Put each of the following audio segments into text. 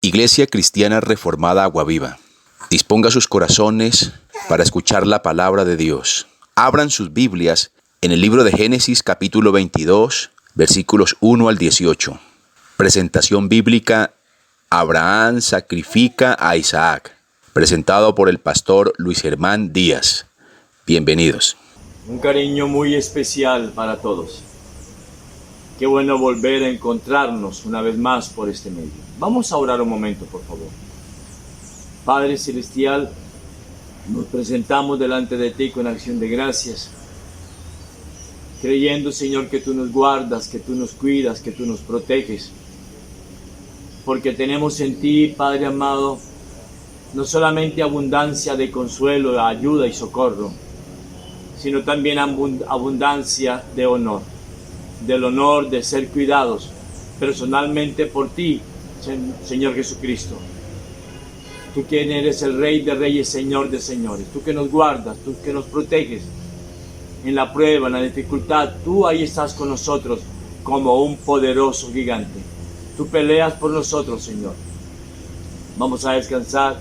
Iglesia Cristiana Reformada Aguaviva, disponga sus corazones para escuchar la palabra de Dios. Abran sus Biblias en el libro de Génesis capítulo 22, versículos 1 al 18. Presentación bíblica: Abraham sacrifica a Isaac, presentado por el pastor Luis Germán Díaz. Bienvenidos. Un cariño muy especial para todos. Qué bueno volver a encontrarnos una vez más por este medio. Vamos a orar un momento, por favor. Padre Celestial, nos presentamos delante de ti con acción de gracias, creyendo, Señor, que tú nos guardas, que tú nos cuidas, que tú nos proteges, porque tenemos en ti, Padre amado, no solamente abundancia de consuelo, ayuda y socorro, sino también abundancia de honor, del honor de ser cuidados personalmente por ti, Señor Jesucristo. Tú quien eres el Rey de Reyes, Señor de Señores, tú que nos guardas, tú que nos proteges en la prueba, en la dificultad, tú ahí estás con nosotros como un poderoso gigante. Tú peleas por nosotros, Señor. Vamos a descansar,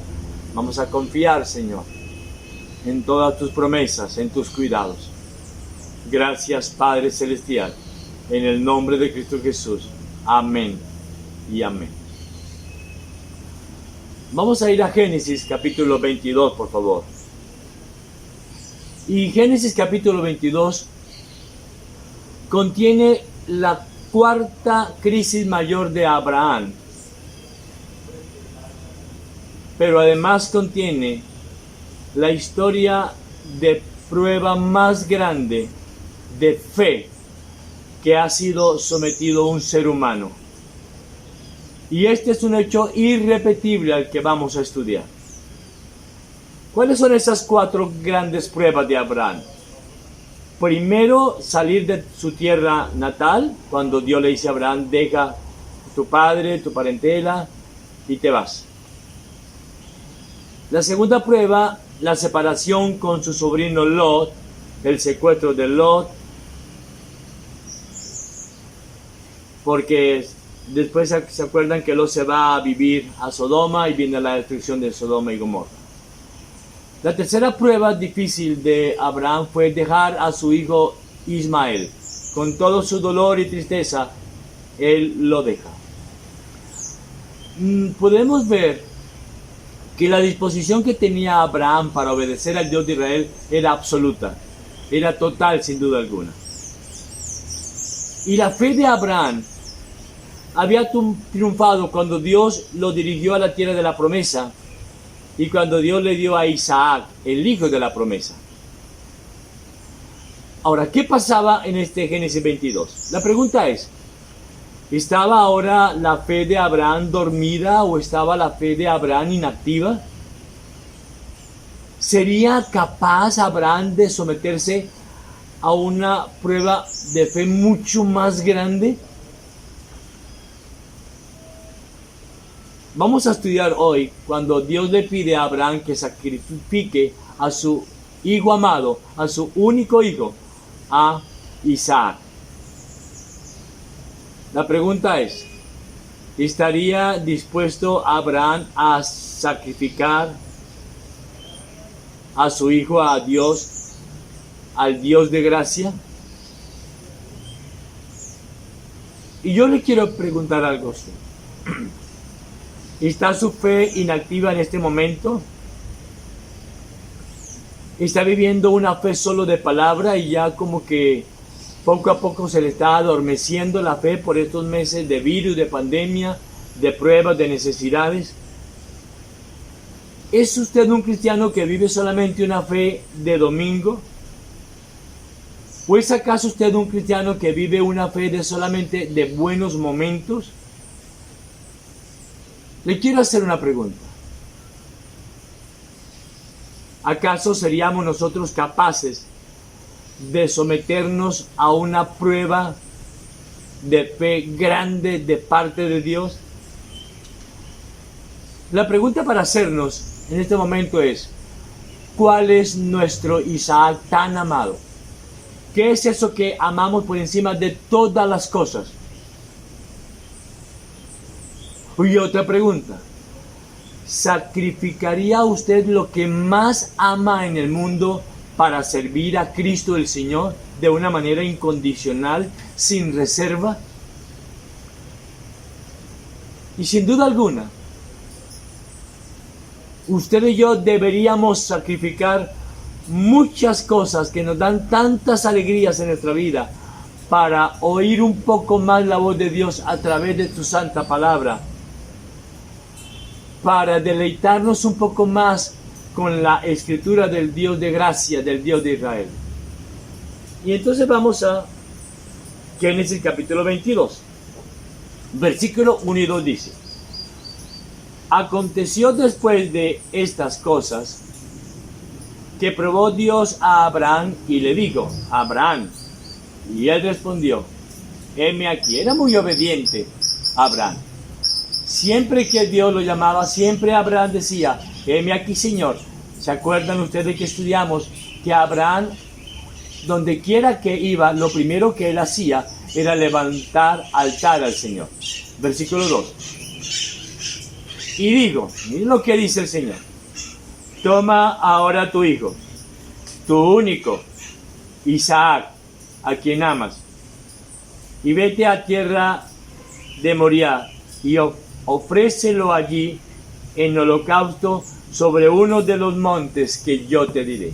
vamos a confiar, Señor, en todas tus promesas, en tus cuidados. Gracias, Padre Celestial, en el nombre de Cristo Jesús. Amén y amén. Vamos a ir a Génesis capítulo 22, por favor. Y Génesis capítulo 22 contiene la cuarta crisis mayor de Abraham, pero además contiene la historia de prueba más grande de fe que ha sido sometido un ser humano. Y este es un hecho irrepetible al que vamos a estudiar. ¿Cuáles son esas cuatro grandes pruebas de Abraham? Primero, salir de su tierra natal, cuando Dios le dice a Abraham: deja tu padre, tu parentela y te vas. La segunda prueba, la separación con su sobrino Lot, el secuestro de Lot, porque después se acuerdan que Lot se va a vivir a Sodoma y viene la destrucción de Sodoma y Gomorra. La tercera prueba difícil de Abraham fue dejar a su hijo Ismael. Con todo su dolor y tristeza, él lo deja. Podemos ver que la disposición que tenía Abraham para obedecer al Dios de Israel era absoluta, era total sin duda alguna. Y la fe de Abraham había triunfado cuando Dios lo dirigió a la tierra de la promesa y cuando Dios le dio a Isaac, el hijo de la promesa. Ahora, ¿qué pasaba en este Génesis 22? La pregunta es: ¿estaba ahora la fe de Abraham dormida o estaba la fe de Abraham inactiva? ¿Sería capaz Abraham de someterse a una prueba de fe mucho más grande? Vamos a estudiar hoy cuando Dios le pide a Abraham que sacrifique a su hijo amado, a su único hijo, a Isaac. La pregunta es: ¿estaría dispuesto Abraham a sacrificar a su hijo a Dios, al Dios de gracia? Y yo le quiero preguntar algo a usted. ¿Está su fe inactiva en este momento? ¿Está viviendo una fe solo de palabra y ya como que poco a poco se le está adormeciendo la fe por estos meses de virus, de pandemia, de pruebas, de necesidades? ¿Es usted un cristiano que vive solamente una fe de domingo? ¿O es acaso usted un cristiano que vive una fe de solamente de buenos momentos? Le quiero hacer una pregunta. ¿Acaso seríamos nosotros capaces de someternos a una prueba de fe grande de parte de Dios? La pregunta para hacernos en este momento es: ¿cuál es nuestro Isaac tan amado? ¿Qué es eso que amamos por encima de todas las cosas? Y otra pregunta: ¿sacrificaría usted lo que más ama en el mundo para servir a Cristo el Señor de una manera incondicional, sin reserva? Y sin duda alguna, usted y yo deberíamos sacrificar muchas cosas que nos dan tantas alegrías en nuestra vida para oír un poco más la voz de Dios a través de su santa palabra, para deleitarnos un poco más con la escritura del Dios de gracia, del Dios de Israel. Y entonces vamos a Génesis capítulo 22, versículo 1 y 2 dice: aconteció después de estas cosas que probó Dios a Abraham y le dijo: Abraham. Y él respondió: heme aquí. Era muy obediente Abraham. Siempre que Dios lo llamaba, siempre Abraham decía: heme aquí, Señor. ¿Se acuerdan ustedes que estudiamos que Abraham, donde quiera que iba, lo primero que él hacía era levantar altar al Señor? Versículo 2. Y digo, miren lo que dice el Señor: toma ahora tu hijo, tu único, Isaac, a quien amas, y vete a tierra de Moriah y ofrécelo allí en holocausto sobre uno de los montes que yo te diré.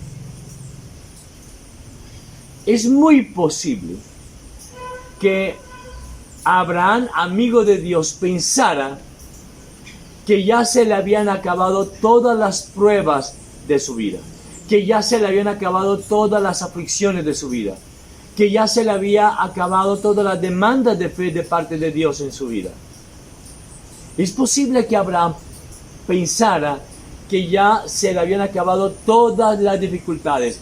Es muy posible que Abraham, amigo de Dios, pensara que ya se le habían acabado todas las pruebas de su vida, que ya se le habían acabado todas las aflicciones de su vida, que ya se le había acabado todas las demandas de fe de parte de Dios en su vida. Es posible que Abraham pensara que ya se le habían acabado todas las dificultades,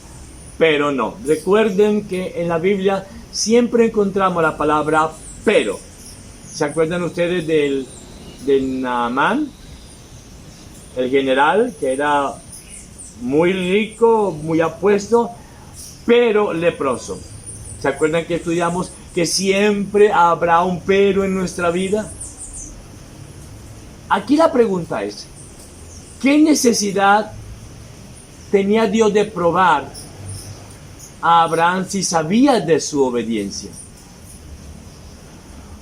pero no. Recuerden que en la Biblia siempre encontramos la palabra pero. ¿Se acuerdan ustedes de Naamán, el general que era muy rico, muy apuesto, pero leproso? ¿Se acuerdan que estudiamos que siempre habrá un pero en nuestra vida? Aquí la pregunta es: ¿qué necesidad tenía Dios de probar a Abraham si sabía de su obediencia?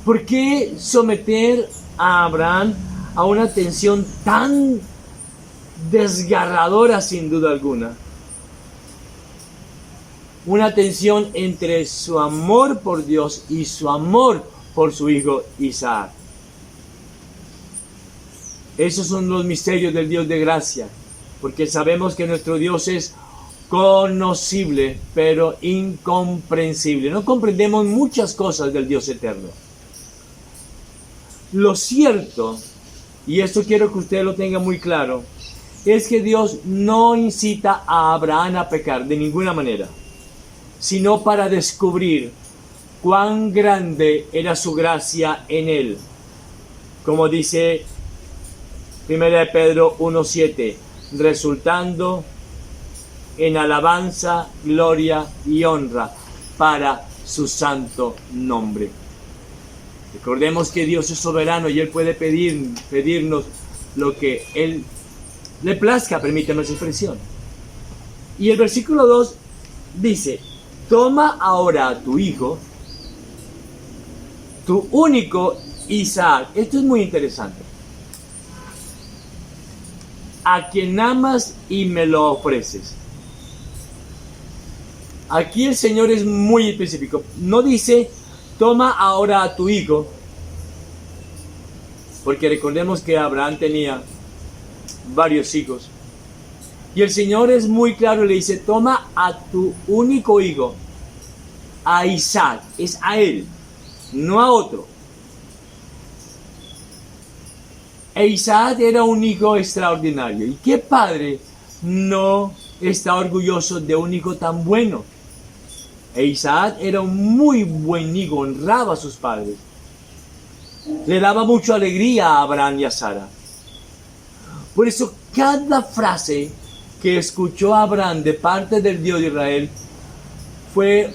¿Por qué someter a Abraham a una tensión tan desgarradora, sin duda alguna? Una tensión entre su amor por Dios y su amor por su hijo Isaac. Esos son los misterios del Dios de gracia, porque sabemos que nuestro Dios es conocible, pero incomprensible. No comprendemos muchas cosas del Dios eterno. Lo cierto, y esto quiero que usted lo tenga muy claro, es que Dios no incita a Abraham a pecar de ninguna manera, sino para descubrir cuán grande era su gracia en él. Como dice 1 Pedro 1:7, resultando en alabanza, gloria y honra para su santo nombre. Recordemos que Dios es soberano y Él puede pedirnos lo que Él le plazca, permítame esa expresión. Y el versículo 2 dice: toma ahora a tu hijo, tu único Isaac. Esto es muy interesante. A quien amas y me lo ofreces. Aquí el Señor es muy específico. No dice: toma ahora a tu hijo, porque recordemos que Abraham tenía varios hijos. Y el Señor es muy claro y le dice: toma a tu único hijo, a Isaac. Es a él, no a otro. E Isaac era un hijo extraordinario. ¿Y qué padre no está orgulloso de un hijo tan bueno? E Isaac era un muy buen hijo, honraba a sus padres. Le daba mucha alegría a Abraham y a Sara. Por eso cada frase que escuchó Abraham de parte del Dios de Israel fue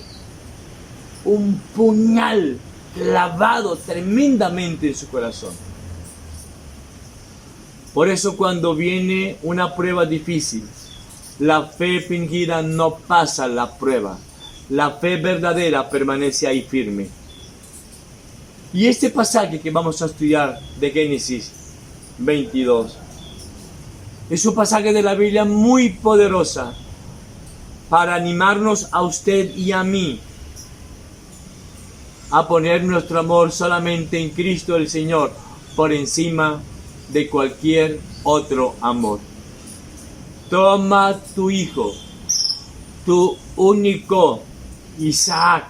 un puñal clavado tremendamente en su corazón. Por eso cuando viene una prueba difícil, la fe fingida no pasa la prueba. La fe verdadera permanece ahí firme. Y este pasaje que vamos a estudiar de Génesis 22 es un pasaje de la Biblia muy poderosa para animarnos a usted y a mí a poner nuestro amor solamente en Cristo el Señor por encima de cualquier otro amor. Toma tu hijo, tu único Isaac.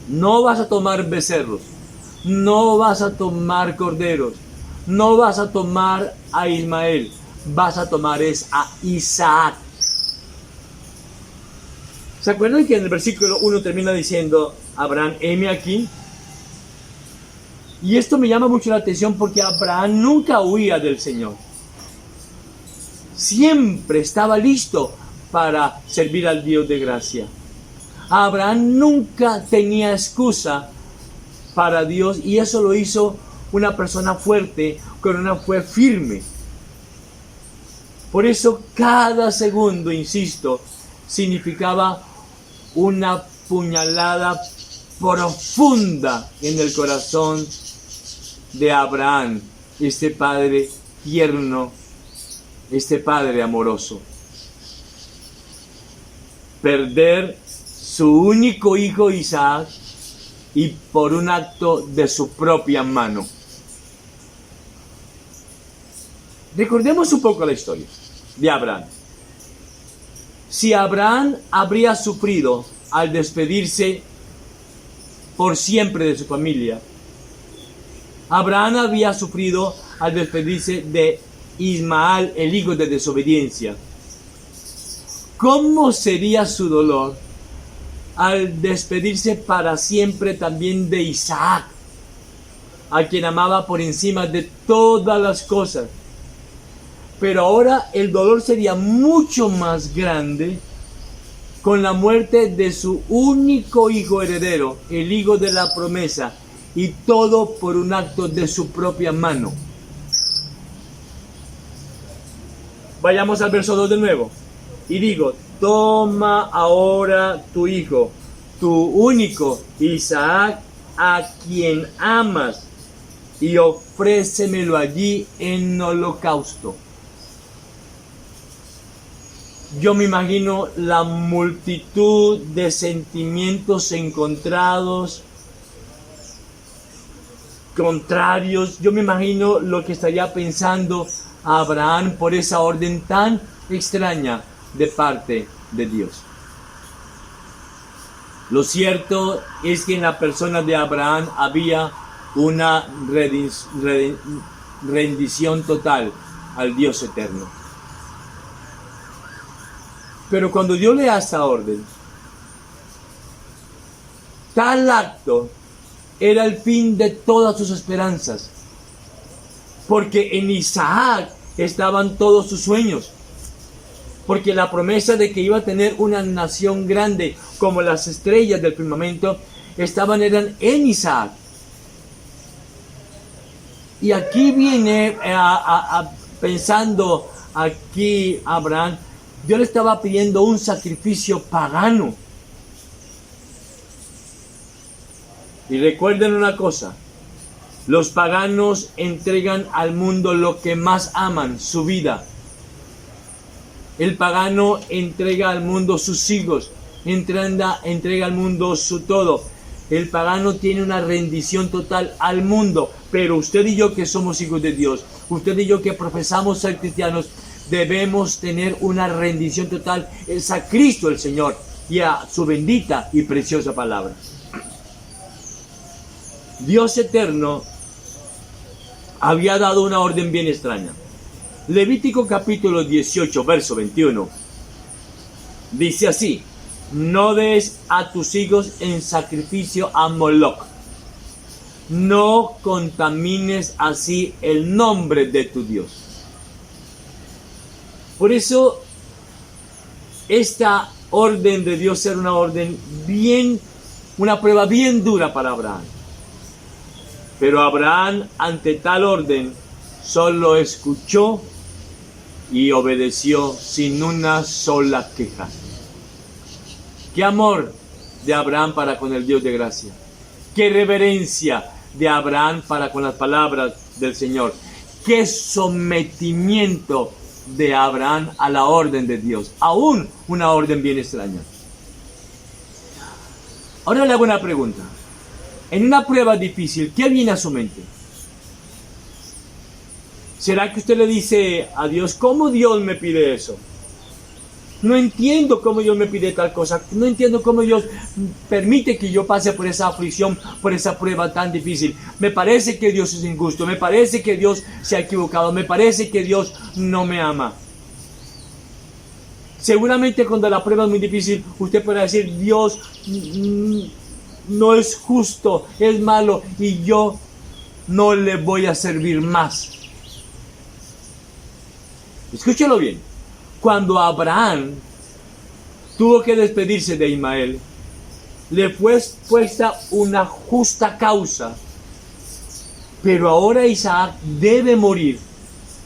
No vas a tomar becerros, no vas a tomar corderos, no vas a tomar a Ismael, vas a tomar a Isaac. ¿Se acuerdan que en el versículo 1 termina diciendo Abraham, heme aquí? Y esto me llama mucho la atención porque Abraham nunca huía del Señor. Siempre estaba listo para servir al Dios de gracia. Abraham nunca tenía excusa para Dios y eso lo hizo una persona fuerte, con una fe firme. Por eso cada segundo, insisto, significaba una puñalada profunda en el corazón de Abraham, este padre tierno, este padre amoroso. Perder su único hijo Isaac y por un acto de su propia mano. Recordemos un poco la historia de Abraham. Si Abraham habría sufrido al despedirse por siempre de su familia, Abraham había sufrido al despedirse de Ismael, el hijo de desobediencia. ¿Cómo sería su dolor al despedirse para siempre también de Isaac, a quien amaba por encima de todas las cosas? Pero ahora el dolor sería mucho más grande con la muerte de su único hijo heredero, el hijo de la promesa, y todo por un acto de su propia mano. Vayamos al verso 2 de nuevo. Y digo, toma ahora tu hijo, tu único Isaac, a quien amas, y ofrécemelo allí en holocausto. Yo me imagino la multitud de sentimientos encontrados, contrarios. Yo me imagino lo que estaría pensando Abraham por esa orden tan extraña de parte de Dios. Lo cierto es que en la persona de Abraham había una rendición total al Dios eterno. Pero cuando Dios le da esta orden, tal acto era el fin de todas sus esperanzas, porque en Isaac estaban todos sus sueños, porque la promesa de que iba a tener una nación grande como las estrellas del firmamento eran en Isaac. Y aquí viene pensando aquí Abraham, Dios le estaba pidiendo un sacrificio pagano. Y recuerden una cosa, los paganos entregan al mundo lo que más aman, su vida. El pagano entrega al mundo sus hijos, entrega al mundo su todo. El pagano tiene una rendición total al mundo, pero usted y yo que somos hijos de Dios, usted y yo que profesamos ser cristianos, debemos tener una rendición total a Cristo el Señor y a su bendita y preciosa palabra. Dios eterno había dado una orden bien extraña. Levítico capítulo 18, verso 21. Dice así: no des a tus hijos en sacrificio a Moloc. No contamines así el nombre de tu Dios. Por eso, esta orden de Dios era una prueba bien dura para Abraham. Pero Abraham, ante tal orden, solo escuchó y obedeció sin una sola queja. Qué amor de Abraham para con el Dios de gracia. Qué reverencia de Abraham para con las palabras del Señor. Qué sometimiento de Abraham a la orden de Dios. Aún una orden bien extraña. Ahora le hago una pregunta. En una prueba difícil, ¿qué viene a su mente? ¿Será que usted le dice a Dios, ¿cómo Dios me pide eso? No entiendo cómo Dios me pide tal cosa. No entiendo cómo Dios permite que yo pase por esa aflicción, por esa prueba tan difícil. Me parece que Dios es injusto. Me parece que Dios se ha equivocado. Me parece que Dios no me ama. Seguramente cuando la prueba es muy difícil, usted podrá decir, Dios no es justo, es malo y yo no le voy a servir más. Escúchelo bien. Cuando Abraham tuvo que despedirse de Ismael, le fue puesta una justa causa, pero ahora Isaac debe morir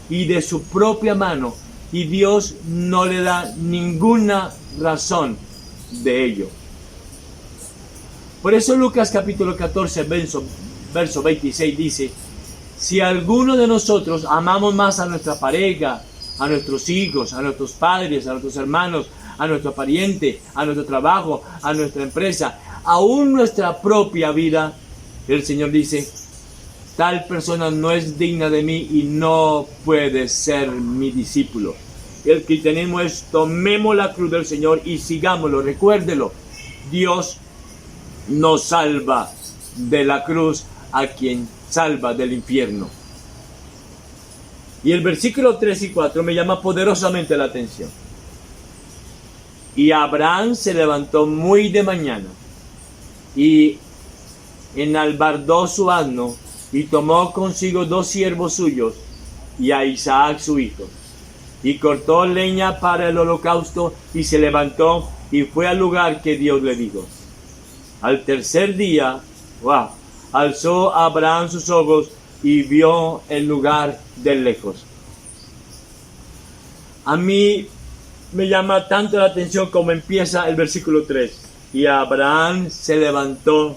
y de su propia mano, y Dios no le da ninguna razón de ello. Por eso Lucas capítulo 14, verso 26 dice, si alguno de nosotros amamos más a nuestra pareja, a nuestros hijos, a nuestros padres, a nuestros hermanos, a nuestro pariente, a nuestro trabajo, a nuestra empresa, aún nuestra propia vida, el Señor dice, tal persona no es digna de mí y no puede ser mi discípulo. El cristianismo es tomemos la cruz del Señor y sigámoslo, recuérdelo, Dios no salva de la cruz a quien salva del infierno. Y el versículo 3 y 4 me llama poderosamente la atención. Y Abraham se levantó muy de mañana y enalbardó su asno y tomó consigo 2 siervos suyos y a Isaac su hijo. Y cortó leña para el holocausto y se levantó y fue al lugar que Dios le dijo. Al tercer día, alzó Abraham sus ojos y vio el lugar de lejos. A mí me llama tanto la atención como empieza el versículo 3. Y Abraham se levantó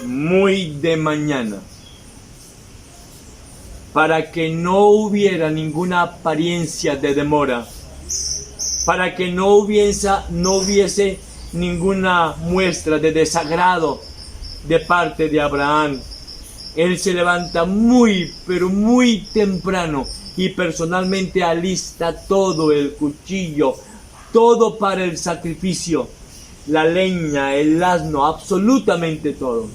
muy de mañana, para que no hubiera ninguna apariencia de demora, para que no hubiese ninguna muestra de desagrado de parte de Abraham. Él se levanta muy, pero muy temprano y personalmente alista todo el cuchillo, todo para el sacrificio, la leña, el asno, absolutamente todo.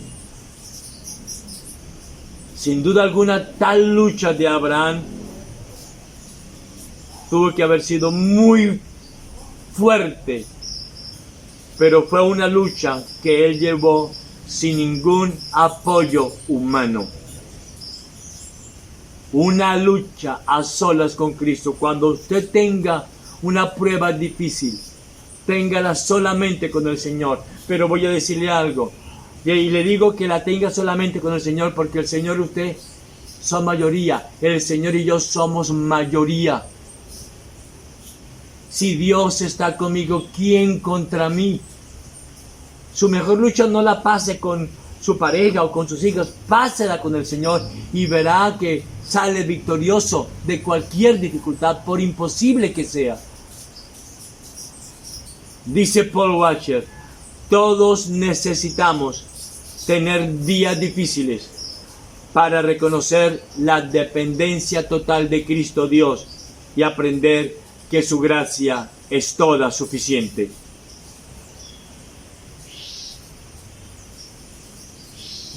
Sin duda alguna, tal lucha de Abraham tuvo que haber sido muy fuerte, pero fue una lucha que él llevó sin ningún apoyo humano. Una lucha a solas con Cristo. Cuando usted tenga una prueba difícil, téngala solamente con el Señor. Pero voy a decirle algo, y le digo que la tenga solamente con el Señor, porque el Señor y usted son mayoría. El Señor y yo somos mayoría. Si Dios está conmigo, ¿quién contra mí? Su mejor lucha no la pase con su pareja o con sus hijos, pásela con el Señor y verá que sale victorioso de cualquier dificultad, por imposible que sea. Dice Paul Washer, todos necesitamos tener días difíciles para reconocer la dependencia total de Cristo Dios y aprender que su gracia es toda suficiente.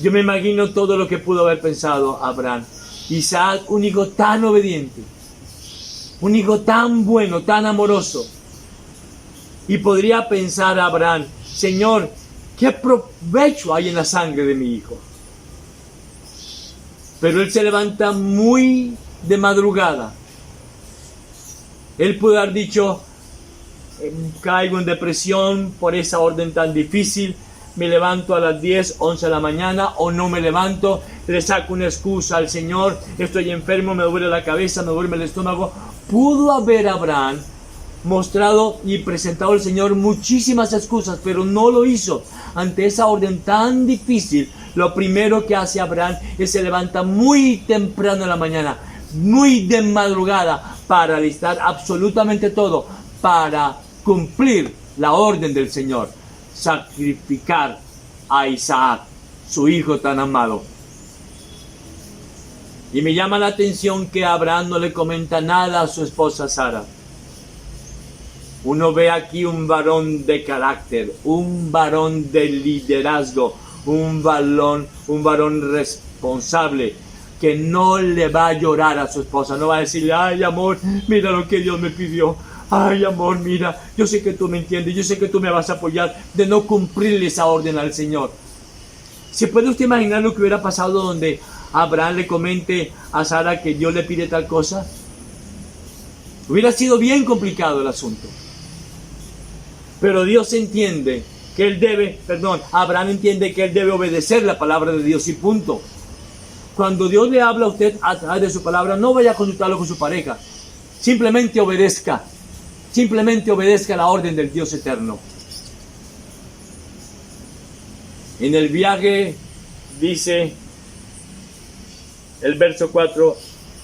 Yo me imagino todo lo que pudo haber pensado Abraham. Isaac, un hijo tan obediente, un hijo tan bueno, tan amoroso. Y podría pensar Abraham, Señor, ¿qué provecho hay en la sangre de mi hijo? Pero él se levanta muy de madrugada. Él pudo haber dicho, caigo en depresión por esa orden tan difícil, me levanto a las 10, 11 de la mañana o no me levanto, le saco una excusa al Señor, estoy enfermo, me duele la cabeza, me duele el estómago. Pudo haber Abraham mostrado y presentado al Señor muchísimas excusas, pero no lo hizo. Ante esa orden tan difícil, lo primero que hace Abraham es se levanta muy temprano en la mañana, muy de madrugada, para alistar absolutamente todo, para cumplir la orden del Señor, sacrificar a Isaac, su hijo tan amado. Y me llama la atención que Abraham no le comenta nada a su esposa Sara. Uno ve aquí un varón de carácter, un varón de liderazgo, un varón responsable, que no le va a llorar a su esposa, no va a decirle, ay amor, mira lo que Dios me pidió, ay amor, mira, yo sé que tú me entiendes, yo sé que tú me vas a apoyar, de no cumplirle esa orden al Señor. ¿Se puede usted imaginar lo que hubiera pasado donde Abraham le comente a Sara que Dios le pide tal cosa? Hubiera sido bien complicado el asunto. Pero Dios entiende que Abraham entiende que él debe obedecer la palabra de Dios y punto. Cuando Dios le habla a usted a través de su palabra, no vaya a consultarlo con su pareja. Simplemente obedezca la orden del Dios eterno. En el viaje dice el verso 4,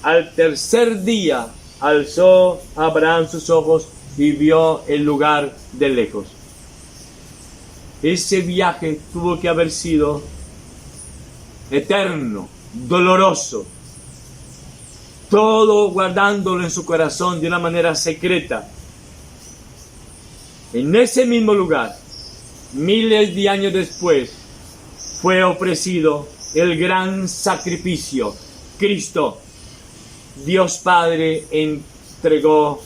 al tercer día alzó Abraham sus ojos y vio el lugar de lejos. Ese viaje tuvo que haber sido eterno, doloroso, todo guardándolo en su corazón de una manera secreta. En ese mismo lugar, miles de años después, fue ofrecido el gran sacrificio. Cristo, Dios Padre, entregó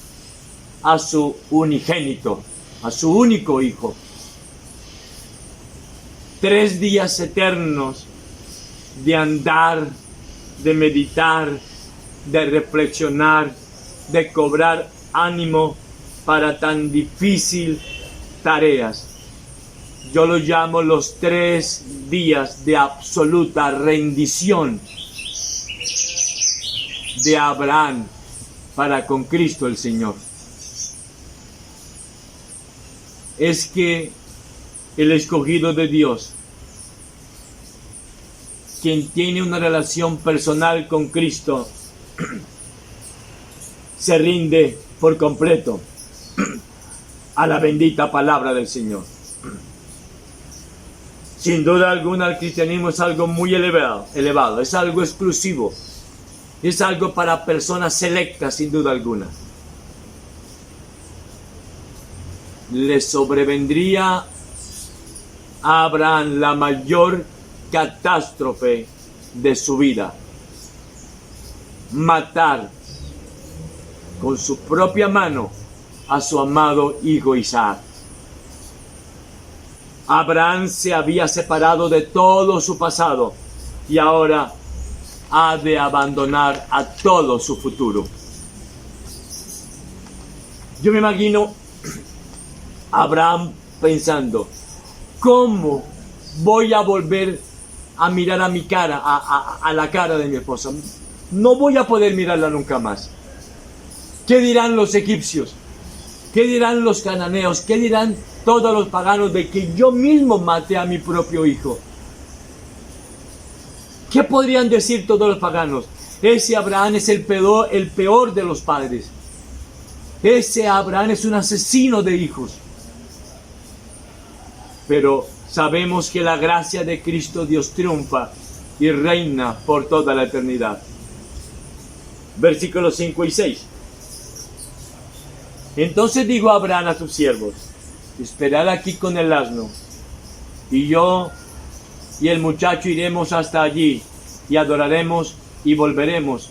a su unigénito, a su único Hijo. 3 días eternos de andar, de meditar, de reflexionar, de cobrar ánimo para tan difícil tareas. Yo lo llamo los 3 días de absoluta rendición de Abraham para con Cristo el Señor. Es que el escogido de Dios, quien tiene una relación personal con Cristo, se rinde por completo a la bendita palabra del Señor. Sin duda alguna, el cristianismo es algo muy elevado, es algo exclusivo, es algo para personas selectas, sin duda alguna. Le sobrevendría a Abraham la mayor catástrofe de su vida: matar con su propia mano a su amado hijo Isaac. Abraham se había separado de todo su pasado y ahora ha de abandonar a todo su futuro. Yo me imagino a Abraham pensando, ¿cómo voy a volver a mirar a mi cara, a la cara de mi esposa? No voy a poder mirarla nunca más. ¿Qué dirán los egipcios? ¿Qué dirán los cananeos? ¿Qué dirán todos los paganos de que yo mismo maté a mi propio hijo? ¿Qué podrían decir todos los paganos? Ese Abraham es el peor de los padres. Ese Abraham es un asesino de hijos. Pero sabemos que la gracia de Cristo Dios triunfa y reina por toda la eternidad. Versículos 5 y 6. Entonces dijo Abraham a sus siervos, esperad aquí con el asno, y yo y el muchacho iremos hasta allí, y adoraremos y volveremos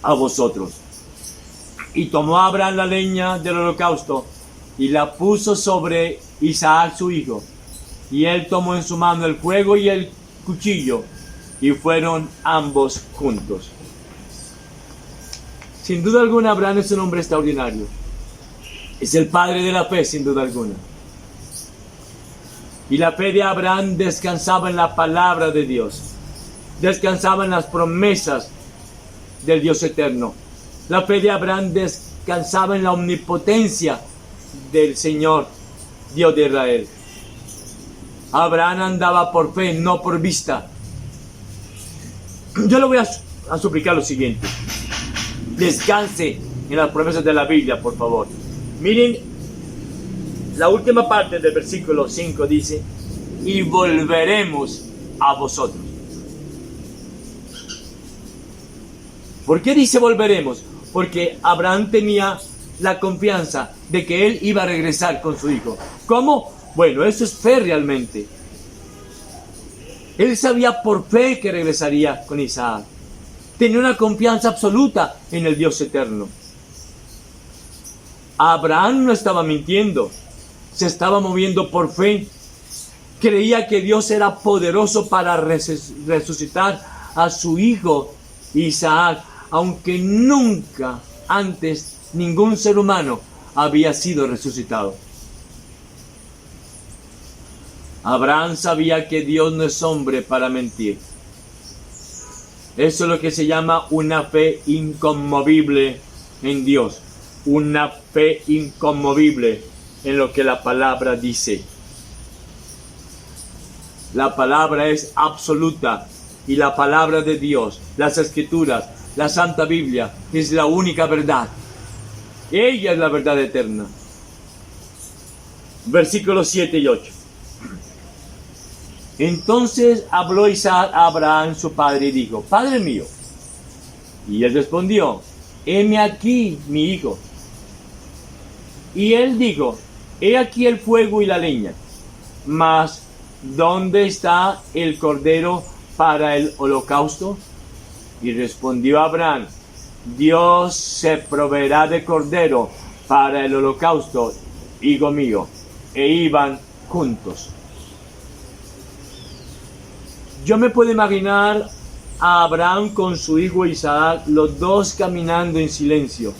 a vosotros. Y tomó Abraham la leña del holocausto, y la puso sobre Isaac su hijo, y él tomó en su mano el fuego y el cuchillo, y fueron ambos juntos. Sin duda alguna, Abraham es un hombre extraordinario. Es el padre de la fe, sin duda alguna. Y la fe de Abraham descansaba en la palabra de Dios. Descansaba en las promesas del Dios eterno. La fe de Abraham descansaba en la omnipotencia del Señor, Dios de Israel. Abraham andaba por fe, no por vista. Yo le voy a suplicar lo siguiente. Descanse en las promesas de la Biblia, por favor. Miren, la última parte del versículo 5 dice, y volveremos a vosotros. ¿Por qué dice volveremos? Porque Abraham tenía la confianza de que él iba a regresar con su hijo. ¿Cómo? Bueno, eso es fe realmente. Él sabía por fe que regresaría con Isaac. Tenía una confianza absoluta en el Dios eterno. Abraham no estaba mintiendo. Se estaba moviendo por fe. Creía que Dios era poderoso para resucitar a su hijo Isaac, aunque nunca antes ningún ser humano había sido resucitado. Abraham sabía que Dios no es hombre para mentir. Eso es lo que se llama una fe inconmovible en Dios. Una fe inconmovible en lo que la palabra dice. La palabra es absoluta y la palabra de Dios, las Escrituras, la Santa Biblia, es la única verdad. Ella es la verdad eterna. Versículos 7 y 8. Entonces habló Isaac a Abraham su padre y dijo, Padre mío. Y él respondió, heme aquí mi hijo. Y él dijo, he aquí el fuego y la leña, mas ¿dónde está el cordero para el holocausto? Y respondió Abraham, Dios se proveerá de cordero para el holocausto, hijo mío. E iban juntos. Yo me puedo imaginar a Abraham con su hijo Isaac, los dos caminando en silencio.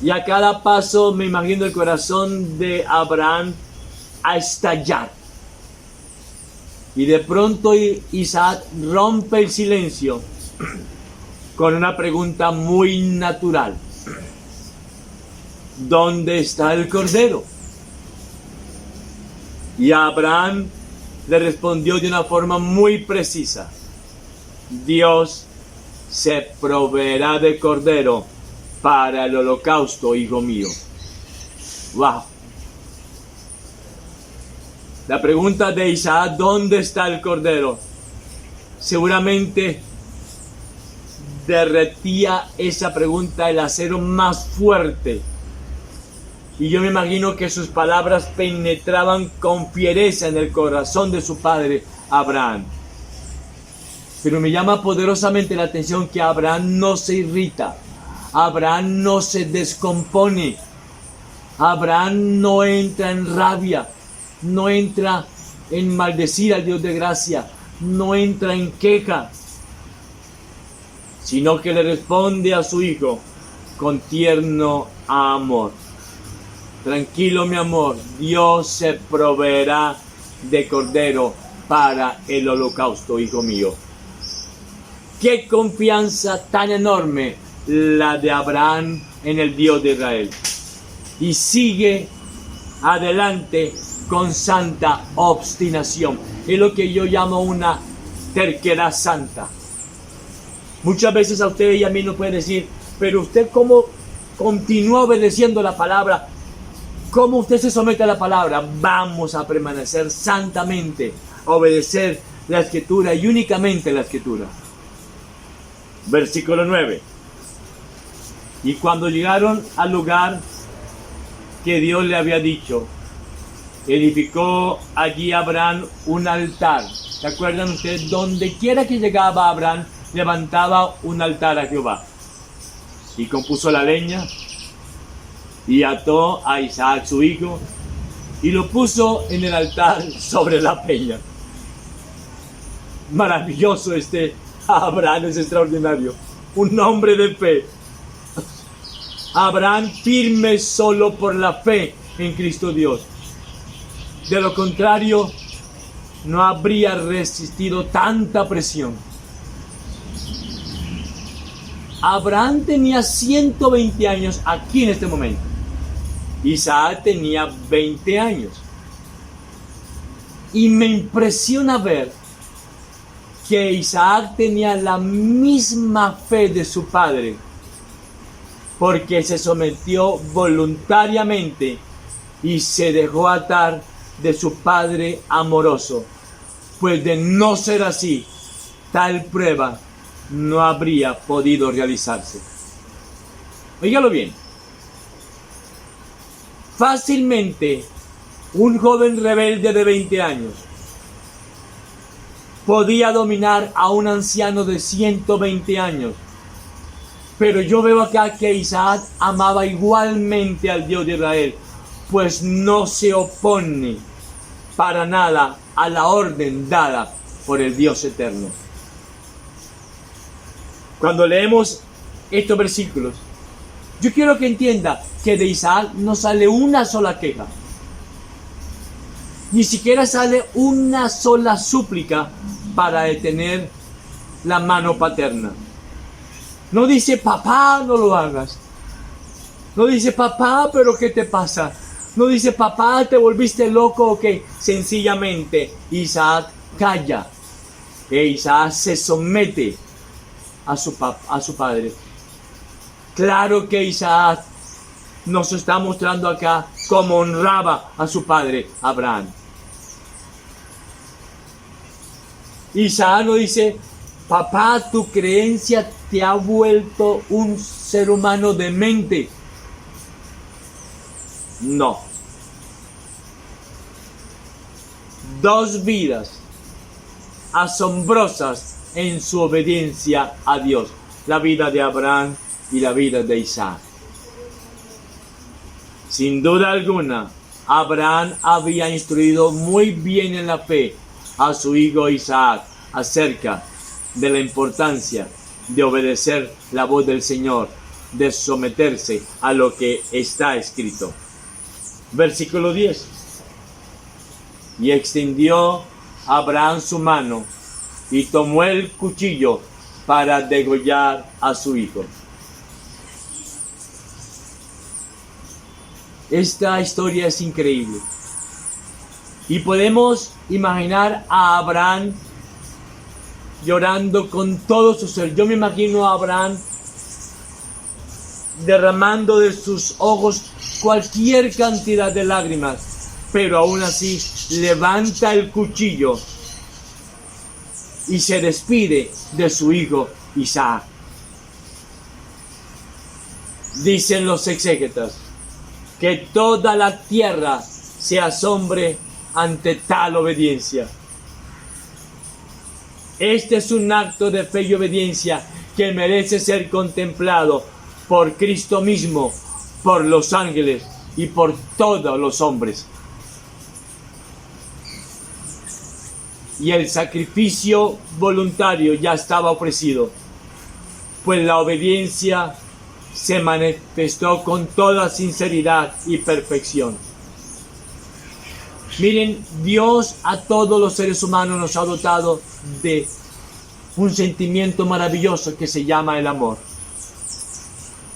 Y a cada paso me imagino el corazón de Abraham a estallar. Y de pronto Isaac rompe el silencio con una pregunta muy natural. ¿Dónde está el cordero? Y Abraham le respondió de una forma muy precisa. Dios se proveerá de cordero para el holocausto, hijo mío. ¡Wow! La pregunta de Isaac, ¿dónde está el cordero? Seguramente derretía esa pregunta el acero más fuerte. Y yo me imagino que sus palabras penetraban con fiereza en el corazón de su padre Abraham. Pero me llama poderosamente la atención que Abraham no se irrita. Abraham no se descompone. Abraham no entra en rabia. No entra en maldecir al Dios de gracia. No entra en queja. Sino que le responde a su hijo con tierno amor. Tranquilo, mi amor, Dios se proveerá de cordero para el holocausto, hijo mío. Qué confianza tan enorme la de Abraham en el Dios de Israel. Y sigue adelante con santa obstinación. Es lo que yo llamo una terquedad santa. Muchas veces a usted y a mí nos pueden decir, pero usted cómo continúa obedeciendo la palabra. ¿Cómo usted se somete a la palabra? Vamos a permanecer santamente, a obedecer la Escritura y únicamente la Escritura. Versículo 9. Y cuando llegaron al lugar que Dios le había dicho, edificó allí Abraham un altar. ¿Se acuerdan ustedes? Donde quiera que llegaba Abraham, levantaba un altar a Jehová. Y compuso la leña, y ató a Isaac su hijo, y lo puso en el altar sobre la peña. Maravilloso Abraham, es extraordinario. Un hombre de fe. Abraham firme solo por la fe en Cristo Dios. De lo contrario, no habría resistido tanta presión. Abraham tenía 120 años aquí en este momento. Isaac tenía 20 años. Y me impresiona ver que Isaac tenía la misma fe de su padre, porque se sometió voluntariamente y se dejó atar de su padre amoroso, pues de no ser así, tal prueba no habría podido realizarse. Óigalo bien. Fácilmente, un joven rebelde de 20 años podía dominar a un anciano de 120 años. Pero yo veo acá que Isaac amaba igualmente al Dios de Israel, pues no se opone para nada a la orden dada por el Dios eterno. Cuando leemos estos versículos, yo quiero que entienda que de Isaac no sale una sola queja. Ni siquiera sale una sola súplica para detener la mano paterna. No dice, papá, no lo hagas. No dice, papá, pero ¿qué te pasa? No dice, papá, te volviste loco o qué. Sencillamente, Isaac calla. E Isaac se somete a su padre. Claro que Isaac nos está mostrando acá cómo honraba a su padre Abraham. Isaac no dice, papá, tu creencia te ha vuelto un ser humano demente. No. Dos vidas asombrosas en su obediencia a Dios. La vida de Abraham y la vida de Isaac. Sin duda alguna, Abraham había instruido muy bien en la fe a su hijo Isaac acerca de la importancia de obedecer la voz del Señor, de someterse a lo que está escrito. Versículo 10. Y extendió Abraham su mano y tomó el cuchillo para degollar a su hijo. Esta historia es increíble. Y podemos imaginar a Abraham llorando con todo su ser. Yo me imagino a Abraham derramando de sus ojos cualquier cantidad de lágrimas, pero aún así levanta el cuchillo y se despide de su hijo Isaac. Dicen los exégetas que toda la tierra se asombre ante tal obediencia. Este es un acto de fe y obediencia que merece ser contemplado por Cristo mismo, por los ángeles y por todos los hombres. Y el sacrificio voluntario ya estaba ofrecido, pues la obediencia se manifestó con toda sinceridad y perfección. Miren, Dios a todos los seres humanos nos ha dotado de un sentimiento maravilloso que se llama el amor.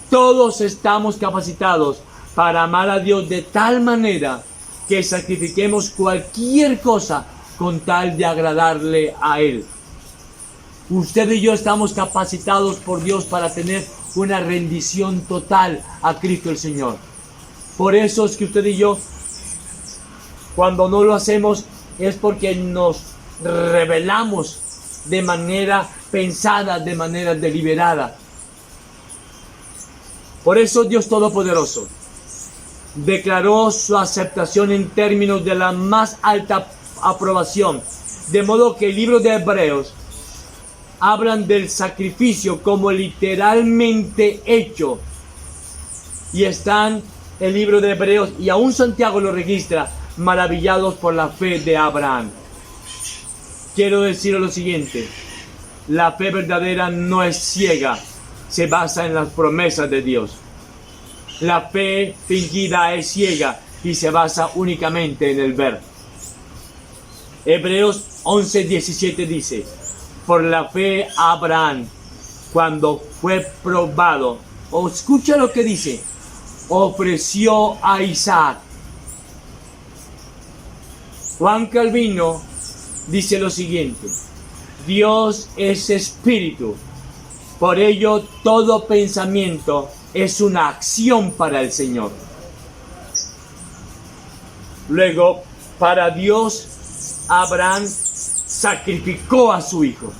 Todos estamos capacitados para amar a Dios de tal manera que sacrifiquemos cualquier cosa con tal de agradarle a Él. Usted y yo estamos capacitados por Dios para tener una rendición total a Cristo el Señor. Por eso es que usted y yo, cuando no lo hacemos, es porque nos rebelamos de manera pensada, de manera deliberada. Por eso Dios Todopoderoso declaró su aceptación en términos de la más alta aprobación, de modo que el libro de Hebreos hablan del sacrificio como literalmente hecho, y están el libro de Hebreos y aún Santiago lo registra, maravillados por la fe de Abraham. Quiero decir lo siguiente: la fe verdadera no es ciega, se basa en las promesas de Dios. La fe fingida es ciega y se basa únicamente en el ver. Hebreos 11:17 dice: por la fe Abraham, cuando fue probado, o escucha lo que dice, ofreció a Isaac. Juan Calvino dice lo siguiente: Dios es espíritu, por ello todo pensamiento es una acción para el Señor. Luego, para Dios, Abraham sacrificó a su hijo.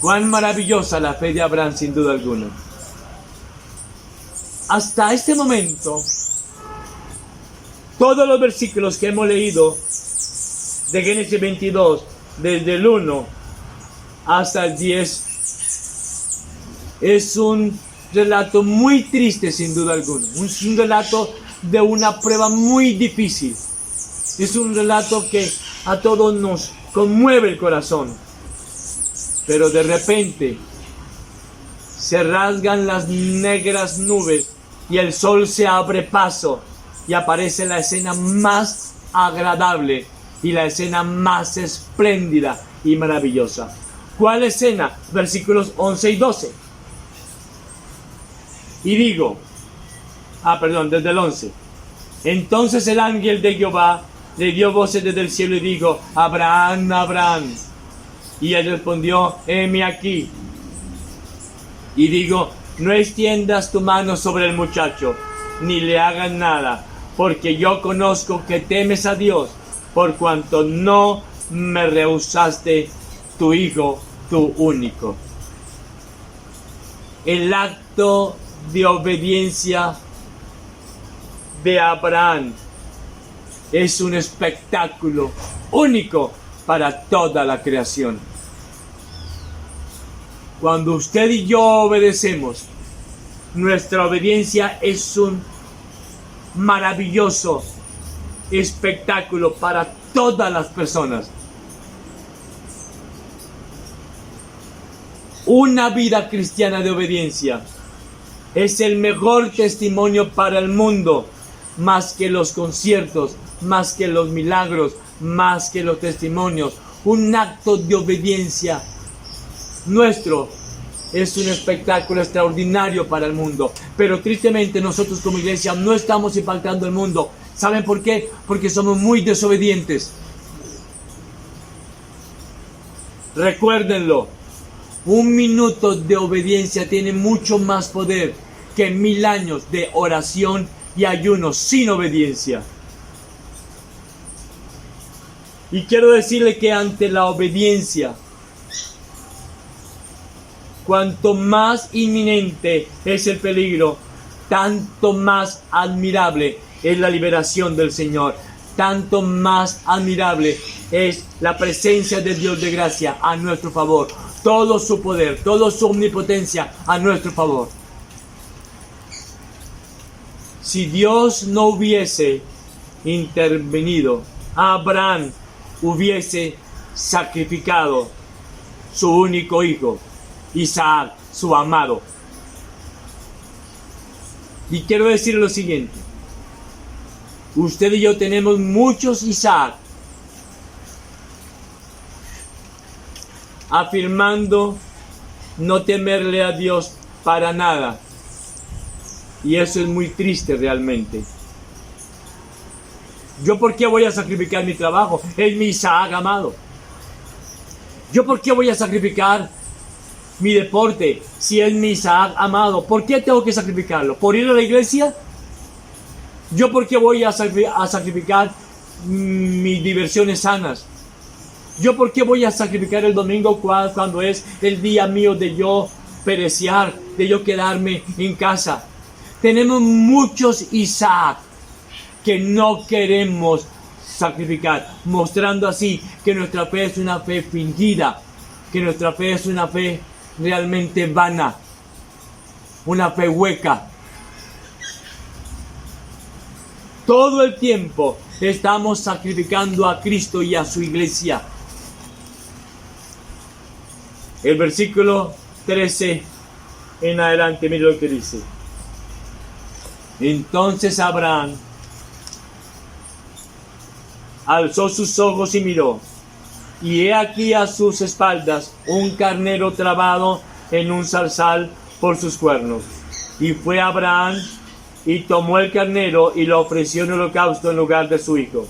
Cuán maravillosa la fe de Abraham, sin duda alguna. Hasta este momento, todos los versículos que hemos leído de Génesis 22, desde el 1 hasta el 10, es un relato muy triste, sin duda alguna. Un relato de una prueba muy difícil. Es un relato que a todos nos conmueve el corazón. Pero de repente se rasgan las negras nubes y el sol se abre paso y aparece la escena más agradable y la escena más espléndida y maravillosa. ¿Cuál escena? Versículos 11 y 12. Y digo, desde el 11. Entonces el ángel de Jehová le dio voces desde el cielo y dijo: Abraham, Abraham. Y él respondió: heme aquí. Y digo: no extiendas tu mano sobre el muchacho, ni le hagas nada, porque yo conozco que temes a Dios, por cuanto no me rehusaste tu hijo, tu único. El acto de obediencia de Abraham es un espectáculo único para toda la creación. Cuando usted y yo obedecemos, nuestra obediencia es un maravilloso espectáculo para todas las personas. Una vida cristiana de obediencia es el mejor testimonio para el mundo, más que los conciertos, más que los milagros, más que los testimonios. Un acto de obediencia nuestro es un espectáculo extraordinario para el mundo. Pero tristemente nosotros como iglesia no estamos impactando el mundo. ¿Saben por qué? Porque somos muy desobedientes. Recuérdenlo. Un minuto de obediencia tiene mucho más poder que 1000 años de oración y ayuno sin obediencia. Y quiero decirle que ante la obediencia, cuanto más inminente es el peligro, tanto más admirable es la liberación del Señor. Tanto más admirable es la presencia de Dios de gracia a nuestro favor. Todo su poder, toda su omnipotencia a nuestro favor. Si Dios no hubiese intervenido, Abraham hubiese sacrificado su único hijo, Isaac, su amado. Y quiero decir lo siguiente: usted y yo tenemos muchos Isaac afirmando no temerle a Dios para nada. Y eso es muy triste realmente. ¿Yo por qué voy a sacrificar mi trabajo? Es mi Isaac amado. ¿Yo por qué voy a sacrificar mi deporte si es mi Isaac amado? ¿Por qué tengo que sacrificarlo? ¿Por ir a la iglesia? ¿Yo por qué voy a sacrificar mis diversiones sanas? ¿Yo por qué voy a sacrificar el domingo cuando es el día mío de yo perecear, de yo quedarme en casa? Tenemos muchos Isaac que no queremos sacrificar, mostrando así que nuestra fe es una fe fingida, que nuestra fe es una fe realmente vana, una fe hueca. Todo el tiempo estamos sacrificando a Cristo y a su iglesia. El versículo 13 en adelante, mire lo que dice. Entonces Abraham alzó sus ojos y miró, y he aquí a sus espaldas un carnero trabado en un zarzal por sus cuernos. Y fue Abraham y tomó el carnero y lo ofreció en holocausto en lugar de su hijo.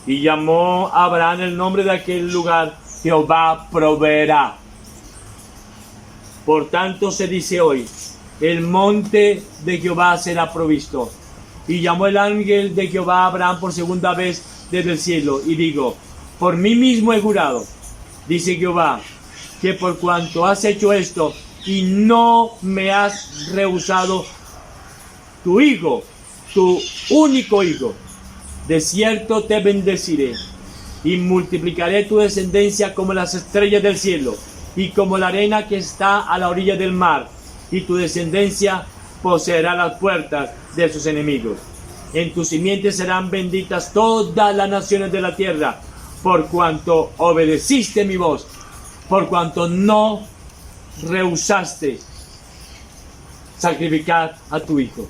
Y llamó a Abraham el nombre de aquel lugar: Jehová proveerá. Por tanto se dice hoy: el monte de Jehová será provisto. Y llamó el ángel de Jehová a Abraham por segunda vez desde el cielo, y digo: por mí mismo he jurado, dice Jehová, que por cuanto has hecho esto y no me has rehusado tu hijo, tu único hijo, de cierto te bendeciré y multiplicaré tu descendencia como las estrellas del cielo y como la arena que está a la orilla del mar, y tu descendencia poseerá las puertas de sus enemigos. En tu simiente serán benditas todas las naciones de la tierra, por cuanto obedeciste mi voz, por cuanto no rehusaste sacrificar a tu hijo.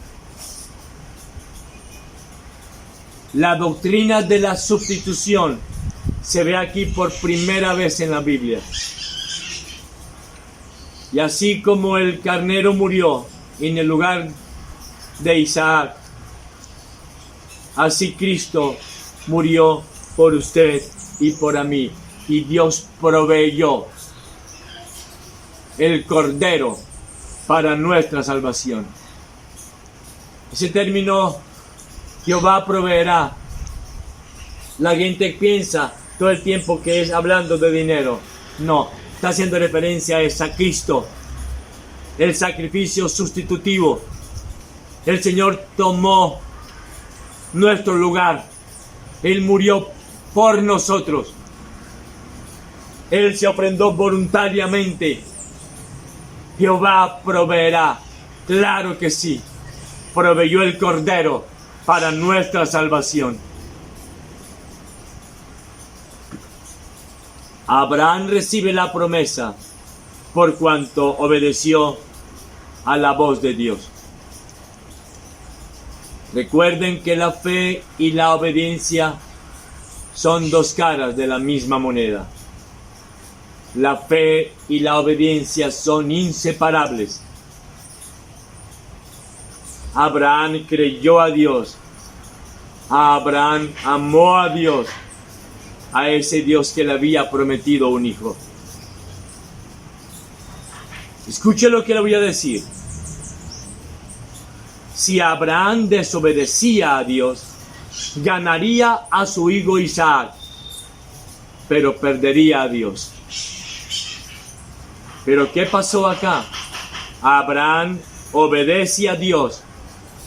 La doctrina de la sustitución se ve aquí por primera vez en la Biblia. Y así como el carnero murió en el lugar de Isaac, así Cristo murió por usted y por mí. Y Dios proveyó el cordero para nuestra salvación. Ese término, Jehová proveerá, la gente piensa todo el tiempo que es hablando de dinero. No, está haciendo referencia a Cristo, el sacrificio sustitutivo. El Señor tomó nuestro lugar. Él murió por nosotros. Él se ofrendó voluntariamente. Jehová proveerá. Claro que sí. Proveyó el cordero para nuestra salvación. Abraham recibe la promesa por cuanto obedeció a la voz de Dios. Recuerden que la fe y la obediencia son dos caras de la misma moneda. La fe y la obediencia son inseparables. Abraham creyó a Dios. Abraham amó a Dios, a ese Dios que le había prometido un hijo. Escuche lo que le voy a decir. Si Abraham desobedecía a Dios, ganaría a su hijo Isaac, pero perdería a Dios. Pero ¿qué pasó acá? Abraham obedece a Dios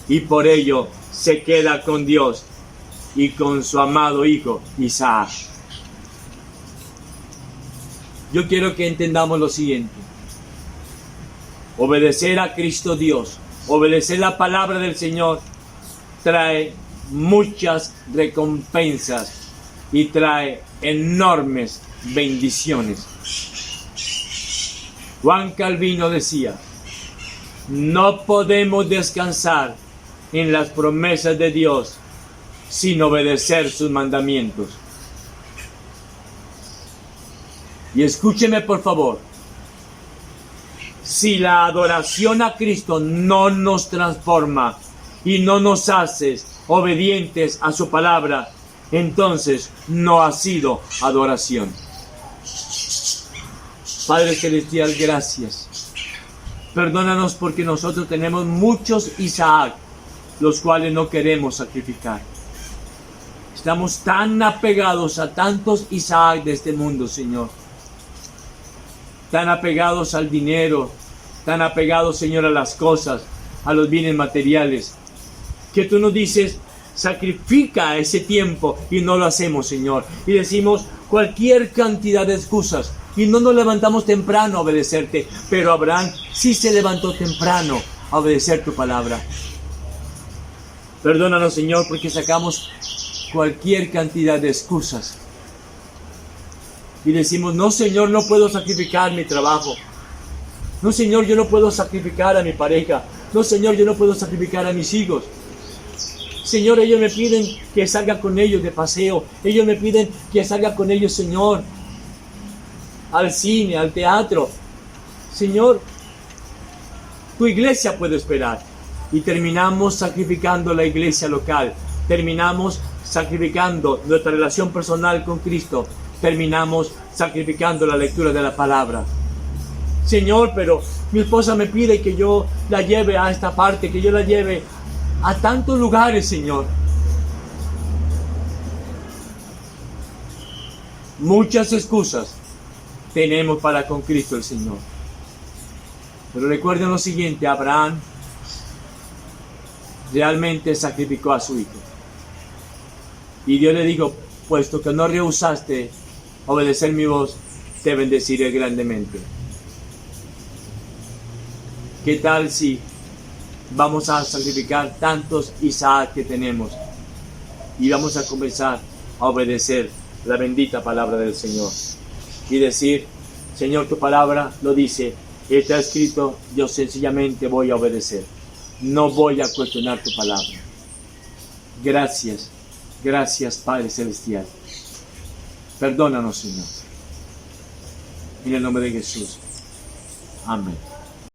y por ello se queda con Dios y con su amado hijo Isaac. Yo quiero que entendamos lo siguiente. Obedecer a Cristo Dios, obedecer la palabra del Señor, trae muchas recompensas y trae enormes bendiciones. Juan Calvino decía: no podemos descansar en las promesas de Dios sin obedecer sus mandamientos. Y escúcheme por favor. Si la adoración a Cristo no nos transforma y no nos hace obedientes a su palabra, entonces no ha sido adoración. Padre Celestial, gracias. Perdónanos porque nosotros tenemos muchos Isaac, los cuales no queremos sacrificar. Estamos tan apegados a tantos Isaac de este mundo, Señor. Tan apegados al dinero, tan apegados, Señor, a las cosas, a los bienes materiales, que tú nos dices: sacrifica ese tiempo, y no lo hacemos, Señor. Y decimos cualquier cantidad de excusas y no nos levantamos temprano a obedecerte. Pero Abraham sí se levantó temprano a obedecer tu palabra. Perdónanos, Señor, porque sacamos cualquier cantidad de excusas y decimos: no, Señor, no puedo sacrificar mi trabajo. No, Señor, yo no puedo sacrificar a mi pareja. No, Señor, yo no puedo sacrificar a mis hijos. Señor, ellos me piden que salga con ellos de paseo. Ellos me piden que salga con ellos, Señor, al cine, al teatro. Señor, tu iglesia puede esperar. Y terminamos sacrificando la iglesia local. Terminamos sacrificando nuestra relación personal con Cristo. Terminamos sacrificando la lectura de la palabra. Señor, pero mi esposa me pide que yo la lleve a esta parte, que yo la lleve a tantos lugares, Señor. Muchas excusas tenemos para con Cristo el Señor. Pero recuerden lo siguiente, Abraham realmente sacrificó a su hijo. Y Dios le dijo, puesto que no rehusaste obedecer mi voz, te bendeciré grandemente. ¿Qué tal si vamos a sacrificar tantos Isaac que tenemos y vamos a comenzar a obedecer la bendita palabra del Señor? Y decir, Señor, tu palabra lo dice, está escrito, yo sencillamente voy a obedecer. No voy a cuestionar tu palabra. Gracias, gracias Padre Celestial. Perdónanos, Señor. En el nombre de Jesús. Amén.